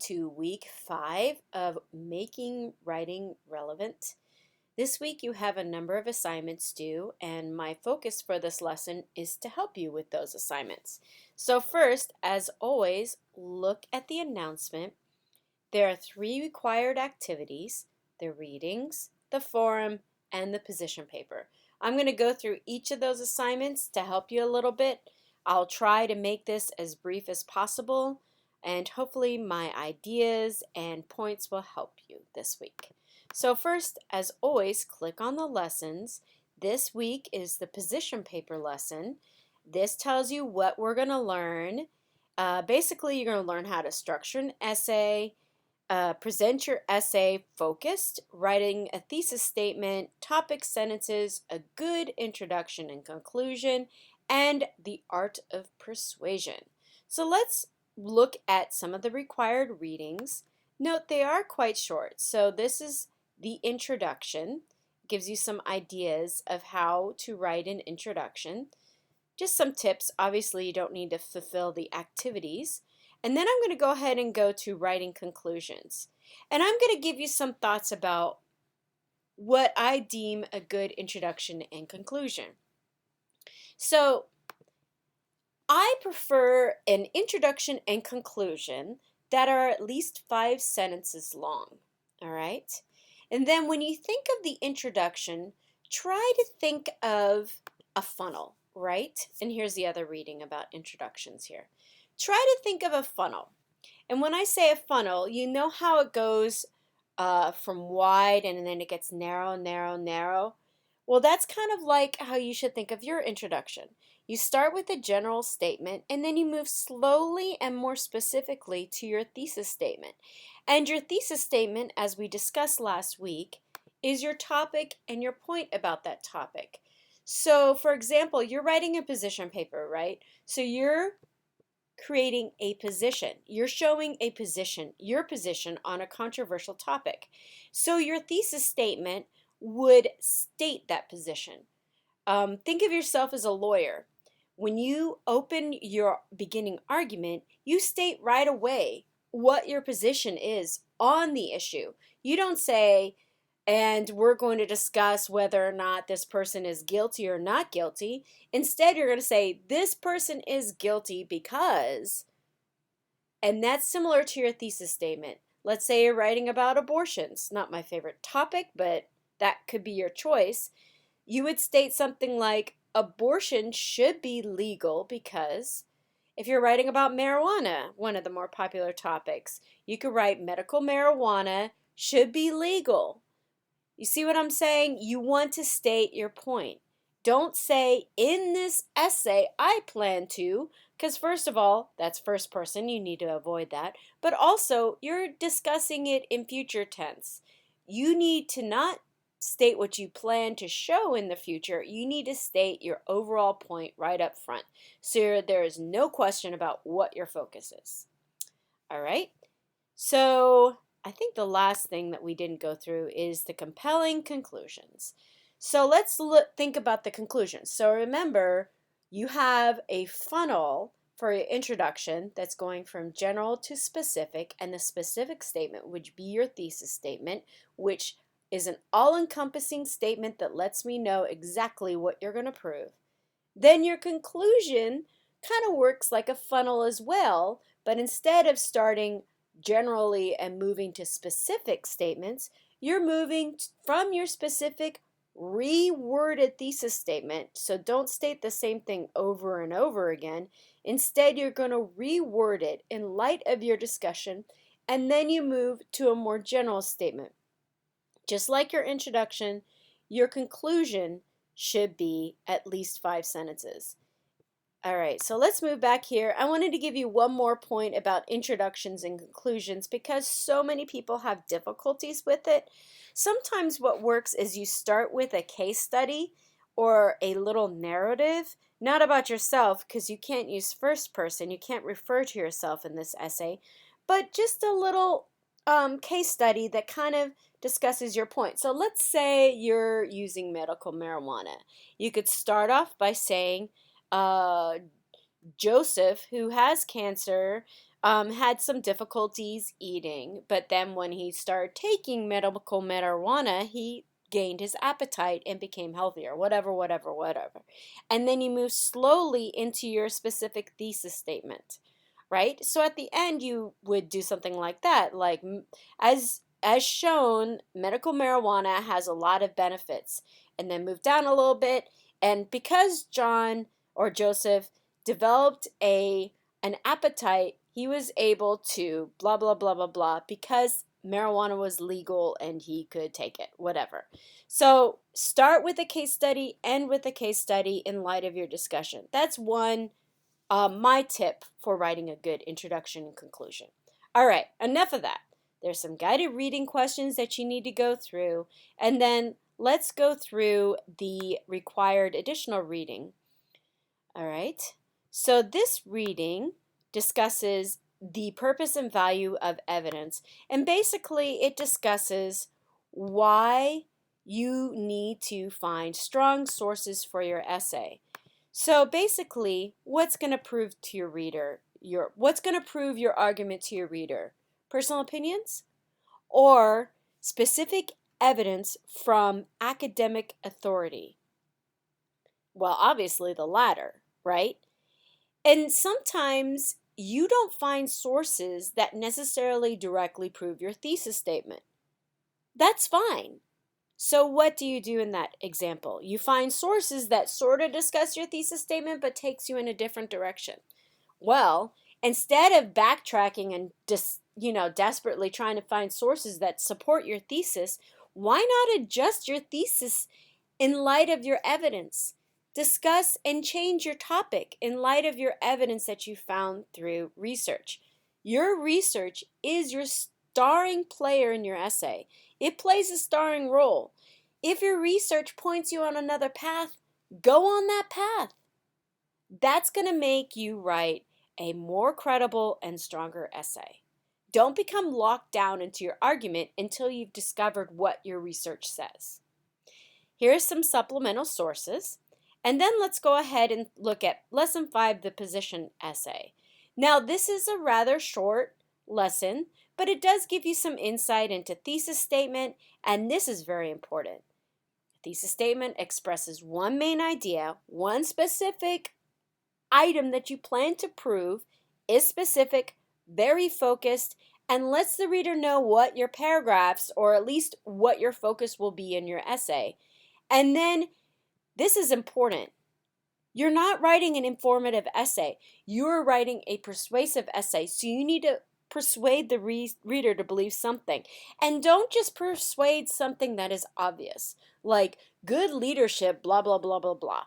To week 5 of Making Writing Relevant. This week you have a number of assignments due, and my focus for this lesson is to help you with those assignments. So first, as always, look at the announcement. There are 3 required activities: the readings, the forum, and the position paper. I'm going to go through each of those assignments to help you a little bit. I'll try to make this as brief as possible, and hopefully my ideas and points will help you this week. So first, as always, click on the lessons. This week is the position paper lesson. This tells you what we're going to learn. Basically, you're going to learn how to structure an essay, present your essay focused, writing a thesis statement, topic sentences, a good introduction and conclusion, and the art of persuasion. So let's look at some of the required readings. Note they are quite short. So this is the introduction. It gives you some ideas of how to write an introduction. Just some tips. Obviously, you don't need to fulfill the activities. And then I'm going to go ahead and go to writing conclusions. And I'm going to give you some thoughts about what I deem a good introduction and conclusion. So I prefer an introduction and conclusion that are at least 5 sentences long. All right? And then when you think of the introduction, try to think of a funnel, right? And here's the other reading about introductions here. Try to think of a funnel. And when I say a funnel, you know how it goes from wide and then it gets narrow, narrow, narrow? Well, that's kind of like how you should think of your introduction. You start with a general statement and then you move slowly and more specifically to your thesis statement. And your thesis statement, as we discussed last week, is your topic and your point about that topic. So, for example, you're writing a position paper, right? So you're creating a position. You're showing a position, your position on a controversial topic. So your thesis statement would state that position. Think of yourself as a lawyer. When you open your beginning argument, you state right away what your position is on the issue. You don't say, and we're going to discuss whether or not this person is guilty or not guilty. Instead, you're going to say, this person is guilty because, and that's similar to your thesis statement. Let's say you're writing about abortions. Not my favorite topic, but that could be your choice. You would state something like, abortion should be legal because. If you're writing about marijuana, one of the more popular topics, you could write medical marijuana should be legal. You see what I'm saying? You want to state your point. Don't say, in this essay, I plan to, because first of all, that's first person, you need to avoid that, but also you're discussing it in future tense. You need to not state what you plan to show in the future. You need to state your overall point right up front, so there is no question about what your focus is. All right? So I think the last thing that we didn't go through is the compelling conclusions. So let's think about the conclusions. So remember, you have a funnel for your introduction that's going from general to specific, and the specific statement would be your thesis statement, which is an all-encompassing statement that lets me know exactly what you're going to prove. Then your conclusion kind of works like a funnel as well, but instead of starting generally and moving to specific statements, you're moving from your specific reworded thesis statement. So don't state the same thing over and over again. Instead, you're going to reword it in light of your discussion, and then you move to a more general statement. Just like your introduction, your conclusion should be at least 5 sentences. All right, so let's move back here. I wanted to give you one more point about introductions and conclusions because so many people have difficulties with it. Sometimes what works is you start with a case study or a little narrative, not about yourself because you can't use first person, you can't refer to yourself in this essay, but just a little case study that kind of discusses your point. So let's say you're using medical marijuana. You could start off by saying, Joseph, who has cancer, had some difficulties eating, but then when he started taking medical marijuana, he gained his appetite and became healthier, whatever, whatever, whatever. And then you move slowly into your specific thesis statement, right? So at the end, you would do something like that, like as shown, medical marijuana has a lot of benefits, and then move down a little bit. And because John or Joseph developed an appetite, he was able to blah, blah, blah, blah, blah, because marijuana was legal and he could take it, whatever. So start with a case study, end with a case study in light of your discussion. That's my tip for writing a good introduction and conclusion. All right, enough of that. There's some guided reading questions that you need to go through, and then let's go through the required additional reading. All right, so this reading discusses the purpose and value of evidence, and basically it discusses why you need to find strong sources for your essay. So basically, what's going to prove to your reader, what's going to prove your argument to your reader? Personal opinions or specific evidence from academic authority? Well, obviously the latter, right? And sometimes you don't find sources that necessarily directly prove your thesis statement. That's fine. So what do you do in that example? You find sources that sort of discuss your thesis statement but takes you in a different direction. Well, instead of backtracking and just, desperately trying to find sources that support your thesis, why not adjust your thesis in light of your evidence? Discuss and change your topic in light of your evidence that you found through research. Your research is your starring player in your essay. It plays a starring role. If your research points you on another path, go on that path. That's going to make you write a more credible and stronger essay. Don't become locked down into your argument until you've discovered what your research says. Here are some supplemental sources, and then let's go ahead and look at Lesson 5, the position essay. Now, this is a rather short lesson, but it does give you some insight into thesis statement, and this is very important. Thesis statement expresses one main idea, one specific item that you plan to prove, is specific, very focused, and lets the reader know what your paragraphs, or at least what your focus will be in your essay. And then, this is important. You're not writing an informative essay. You're writing a persuasive essay, so you need to persuade the reader to believe something. And don't just persuade something that is obvious, like good leadership, blah, blah, blah, blah, blah.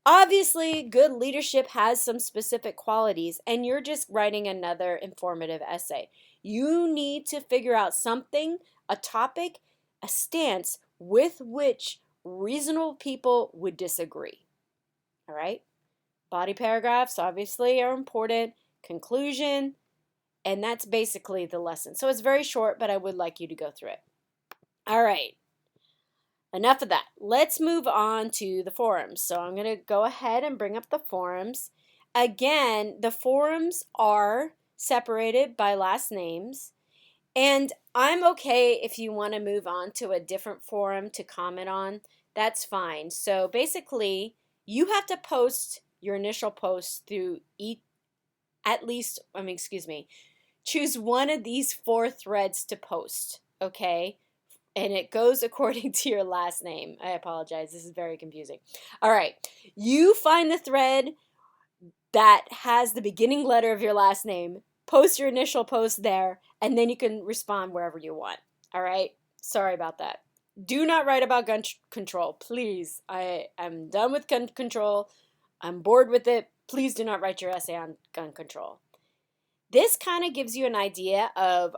Obviously, good leadership has some specific qualities, and you're just writing another informative essay. You need to figure out something, a topic, a stance with which reasonable people would disagree. All right? Body paragraphs obviously are important. Conclusion, and that's basically the lesson. So it's very short, but I would like you to go through it. All right. Enough of that. Let's move on to the forums. So I'm going to go ahead and bring up the forums. Again, the forums are separated by last names. And I'm okay if you want to move on to a different forum to comment on. That's fine. So basically, you have to post your initial post through choose one of these 4 threads to post, okay? And it goes according to your last name. I apologize. This is very confusing. All right. You find the thread that has the beginning letter of your last name, post your initial post there, and then you can respond wherever you want. All right? Sorry about that. Do not write about gun control, please. I'm done with gun control. I'm bored with it. Please do not write your essay on gun control. This kind of gives you an idea of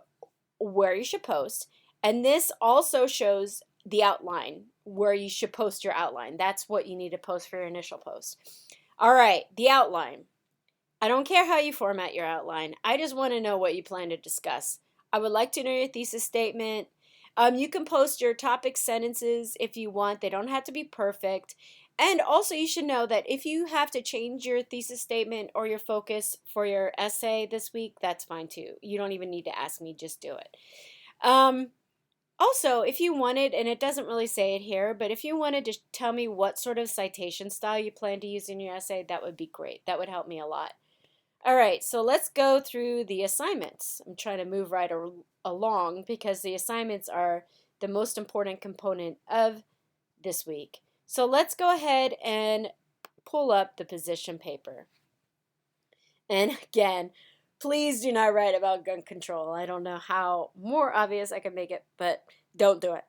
where you should post. And this also shows the outline, where you should post your outline. That's what you need to post for your initial post. All right, the outline. I don't care how you format your outline. I just want to know what you plan to discuss. I would like to know your thesis statement. You can post your topic sentences if you want. They don't have to be perfect. And also, you should know that if you have to change your thesis statement or your focus for your essay this week, that's fine too. You don't even need to ask me, just do it. Um, Also, if you wanted, and it doesn't really say it here, but if you wanted to tell me what sort of citation style you plan to use in your essay, that would be great. That would help me a lot. All right, so let's go through the assignments. I'm trying to move right along because the assignments are the most important component of this week. So let's go ahead and pull up the position paper. And again, please do not write about gun control. I don't know how more obvious I can make it, but don't do it.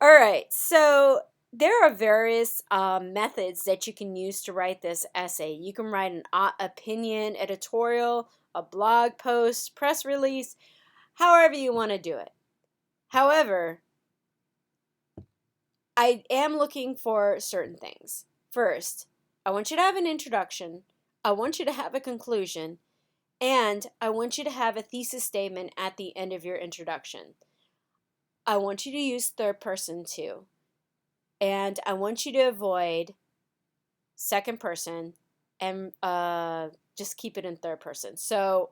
All right, so there are various methods that you can use to write this essay. You can write an opinion, editorial, a blog post, press release, however you want to do it. However, I am looking for certain things. First, I want you to have an introduction. I want you to have a conclusion. And I want you to have a thesis statement at the end of your introduction. I want you to use third person too. And I want you to avoid second person and just keep it in third person. So,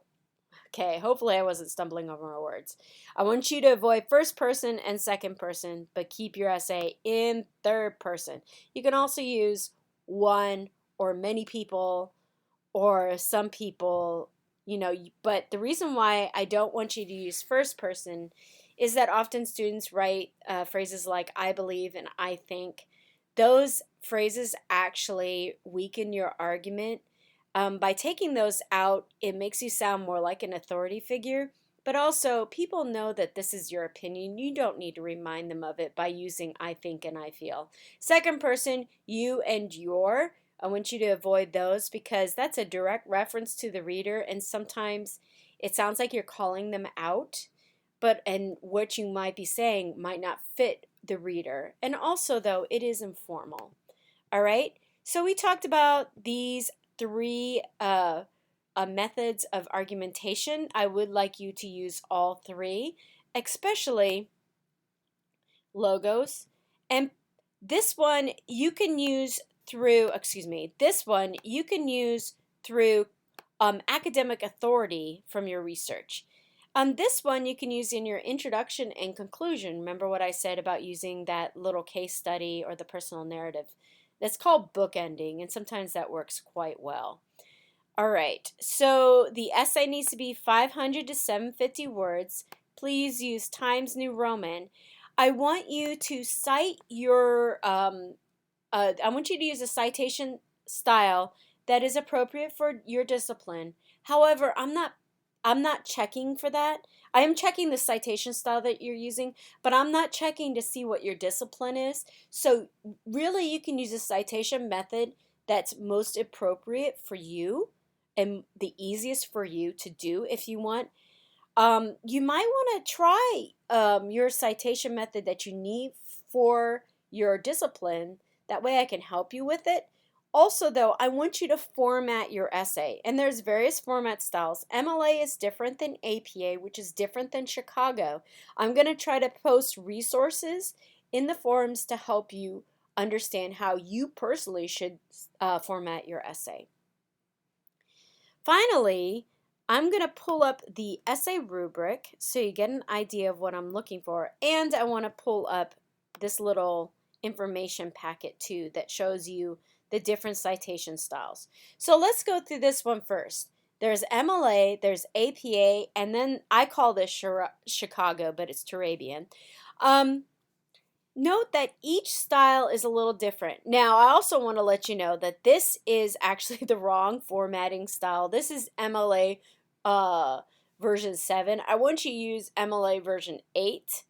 okay, hopefully I wasn't stumbling over my words. I want you to avoid first person and second person, but keep your essay in third person. You can also use one or many people or some people, but the reason why I don't want you to use first person is that often students write phrases like I believe and I think. Those phrases actually weaken your argument. By taking those out, it makes you sound more like an authority figure, but also people know that this is your opinion. You don't need to remind them of it by using I think and I feel. Second person, you and your. I want you to avoid those because that's a direct reference to the reader, and sometimes it sounds like you're calling them out, and what you might be saying might not fit the reader. And also, though, it is informal. All right? So we talked about these three methods of argumentation. I would like you to use all three, especially logos. And this one you can use this one you can use through academic authority from your research. This one you can use in your introduction and conclusion. Remember what I said about using that little case study or the personal narrative. That's called bookending, and sometimes that works quite well. All right, so the essay needs to be 500 to 750 words. Please use Times New Roman. I want you to cite I want you to use a citation style that is appropriate for your discipline. However, I'm not checking for that. I am checking the citation style that you're using, but I'm not checking to see what your discipline is. So really you can use a citation method that's most appropriate for you and the easiest for you to do if you want. You might want to try your citation method that you need for your discipline. That way I can help you with it. Also, though, I want you to format your essay, and there's various format styles. MLA is different than APA, which is different than Chicago. I'm going to try to post resources in the forums to help you understand how you personally should format your essay. Finally, I'm going to pull up the essay rubric so you get an idea of what I'm looking for, and I want to pull up this little information packet too that shows you the different citation styles. So let's go through this one first. There's MLA, there's APA, and then I call this Chicago, but it's Turabian. Note that each style is a little different. Now, I also want to let you know that this is actually the wrong formatting style. This is MLA version 7. I want you to use MLA version 8.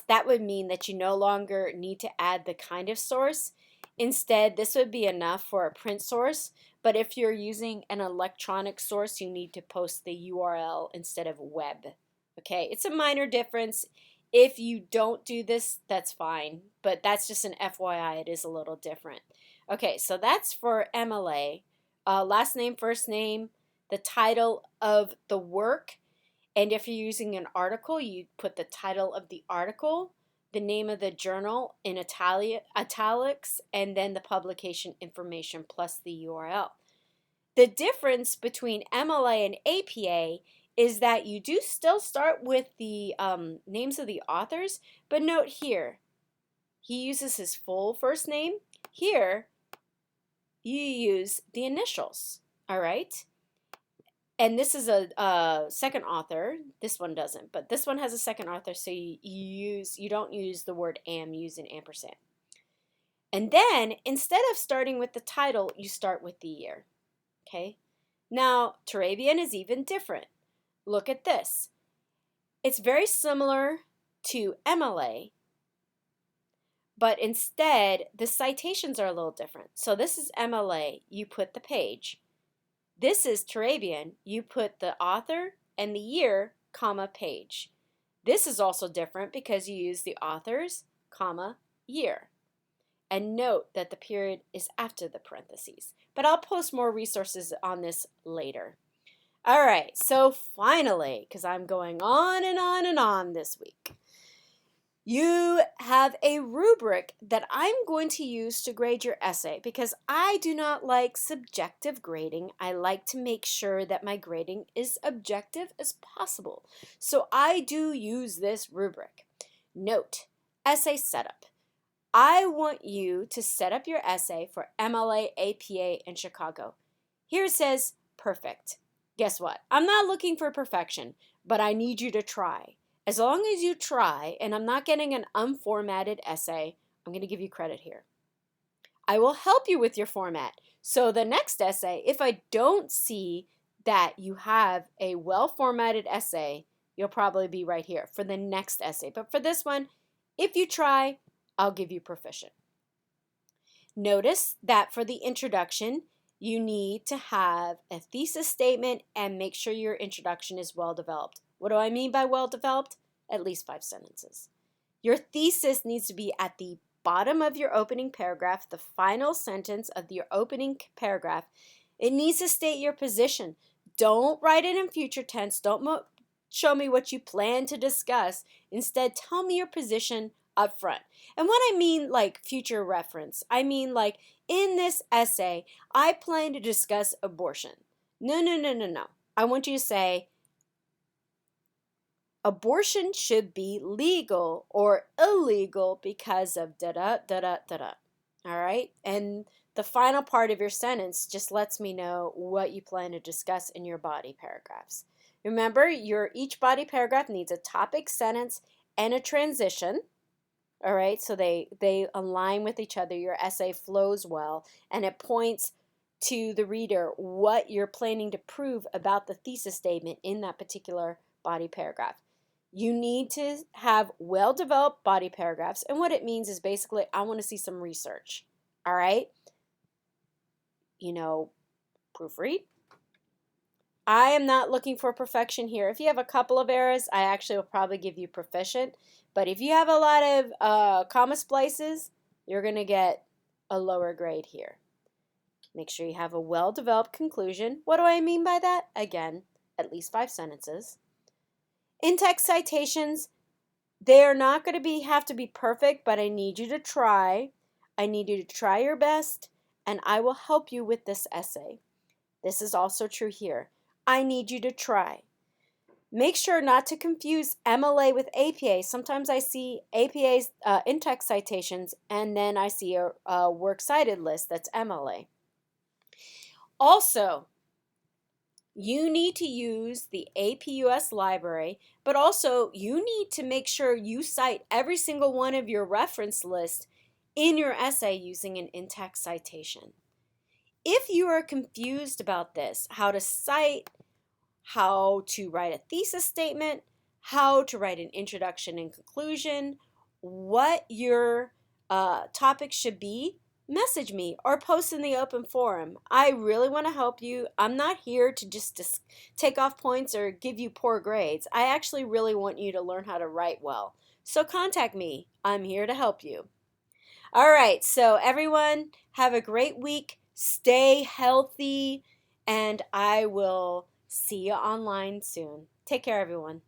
That would mean that you no longer need to add the kind of source. Instead, this would be enough for a print source, but if you're using an electronic source, you need to post the URL instead of web. Okay, it's a minor difference. If you don't do this, that's fine, but that's just an FYI, it is a little different. Okay, so that's for MLA. Last name, first name, the title of the work, and if you're using an article, you put the title of the article, the name of the journal in italics, and then the publication information plus the URL. The difference between MLA and APA is that you do still start with the names of the authors, but note here, he uses his full first name. Here, you use the initials, all right? And this is a second author. This one doesn't, but this one has a second author, so you don't use the word am, you use an ampersand. And then, instead of starting with the title, you start with the year, okay? Now, Turabian is even different. Look at this. It's very similar to MLA, but instead, the citations are a little different. So this is MLA, you put the page. This is Turabian, you put the author and the year, comma, page. This is also different because you use the authors, comma, year. And note that the period is after the parentheses. But I'll post more resources on this later. All right, so finally, because I'm going on and on and on this week, you have a rubric that I'm going to use to grade your essay because I do not like subjective grading. I like to make sure that my grading is objective as possible. So I do use this rubric. Note, essay setup. I want you to set up your essay for MLA, APA, and Chicago. Here it says perfect. Guess what? I'm not looking for perfection, but I need you to try. As long as you try, and I'm not getting an unformatted essay, I'm going to give you credit here. I will help you with your format. So the next essay, if I don't see that you have a well-formatted essay, you'll probably be right here for the next essay. But for this one, if you try, I'll give you proficient. Notice that for the introduction, you need to have a thesis statement and make sure your introduction is well developed. What do I mean by well developed? At least 5 sentences. Your thesis needs to be at the bottom of your opening paragraph, the final sentence of your opening paragraph. It needs to state your position. Don't write it in future tense. Don't show me what you plan to discuss. Instead, tell me your position up front. And what I mean like future reference, I mean like in this essay, I plan to discuss abortion. No. I want you to say, abortion should be legal or illegal because of da-da. All right? And the final part of your sentence just lets me know what you plan to discuss in your body paragraphs. Remember, each body paragraph needs a topic, sentence, and a transition. All right? So they align with each other. Your essay flows well, and it points to the reader what you're planning to prove about the thesis statement in that particular body paragraph. You need to have well-developed body paragraphs, and what it means is basically, I want to see some research, all right? Proofread. I am not looking for perfection here. If you have a couple of errors, I actually will probably give you proficient, but if you have a lot of comma splices, you're going to get a lower grade here. Make sure you have a well-developed conclusion. What do I mean by that? Again, at least 5 sentences. In-text citations, they're not going to have to be perfect, but I need you to try. I need you to try your best, and I will help you with this essay. This is also true here. I need you to try. Make sure not to confuse MLA with APA. Sometimes I see APA's in-text citations, and then I see a works cited list that's MLA. Also, you need to use the APUS library, but also you need to make sure you cite every single one of your reference lists in your essay using an in-text citation. If you are confused about this, how to cite, how to write a thesis statement, how to write an introduction and conclusion, what your topic should be, message me or post in the open forum. I really want to help you. I'm not here to just take off points or give you poor grades. I actually really want you to learn how to write well. So contact me. I'm here to help you. All right, so everyone, have a great week. Stay healthy, and I will see you online soon. Take care, everyone.